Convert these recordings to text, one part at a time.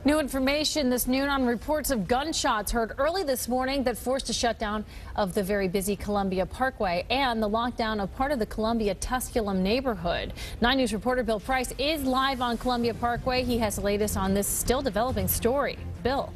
New information this noon on reports of gunshots heard early this morning that forced a shutdown of the very busy Columbia Parkway and the lockdown of part of the Columbia Tusculum neighborhood. 9 News reporter Bill Price is live on Columbia Parkway. He has the latest on this still developing story. Bill.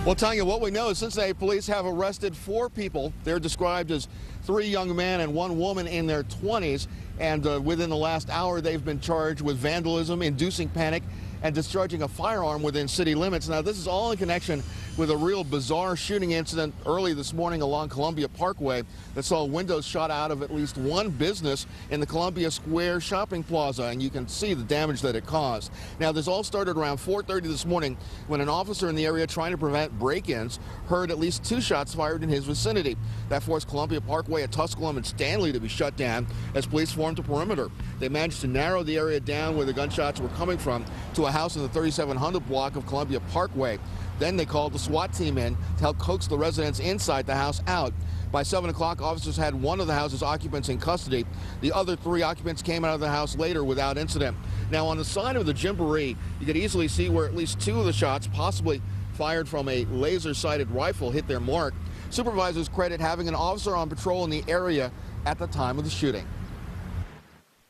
Well, Tanya, what we know is Cincinnati police have arrested 4 people. They're described as 3 young men and 1 woman in their 20s. And within the last hour, they've been charged with vandalism, inducing panic, and discharging a firearm within city limits. Now, this is all in connection with a real bizarre shooting incident early this morning along Columbia Parkway that saw windows shot out of at least 1 business in the Columbia Square shopping plaza, and you can see the damage that it caused. Now, this all started around 4:30 this morning when an officer in the area trying to prevent break-ins heard at least 2 shots fired in his vicinity. That forced Columbia Parkway at Tusculum and Stanley to be shut down as police formed a perimeter. They managed to narrow the area down where the gunshots were coming from to a house in the 3700 block of Columbia Parkway. Then they called the SWAT team in to help coax the residents inside the house out. By 7 o'clock, officers had 1 of the house's occupants in custody. The other 3 occupants came out of the house later without incident. Now, on the side of the Gymboree, you could easily see where at least 2 of the shots, possibly fired from a laser-sighted rifle, hit their mark. Supervisors credit having an officer on patrol in the area at the time of the shooting.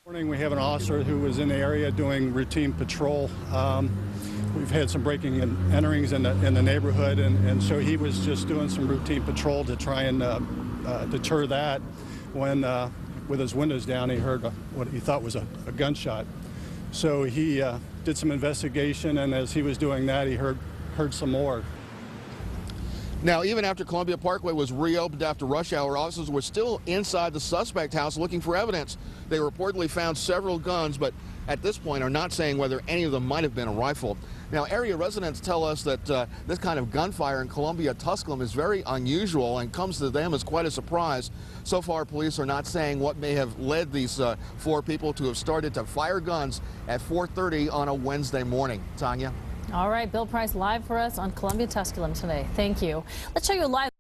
Morning, we have an officer who was in the area doing routine patrol. We've had some breaking and enterings in the neighborhood, and so he was just doing some routine patrol to try and deter that when, with his windows down, he heard what he thought was a gunshot. So he did some investigation, and as he was doing that, he heard some more. Now, even after Columbia Parkway was reopened after rush hour, officers were still inside the suspect house looking for evidence. They reportedly found several guns, but at this point are not saying whether any of them might have been a rifle. Now, area residents tell us that this kind of gunfire in Columbia Tusculum is very unusual and comes to them as quite a surprise. So far, police are not saying what may have led these 4 people to have started to fire guns at 4:30 on a Wednesday morning. Tanya? All right, Bill Price live for us on Columbia Tusculum today. Thank you. Let's show you a live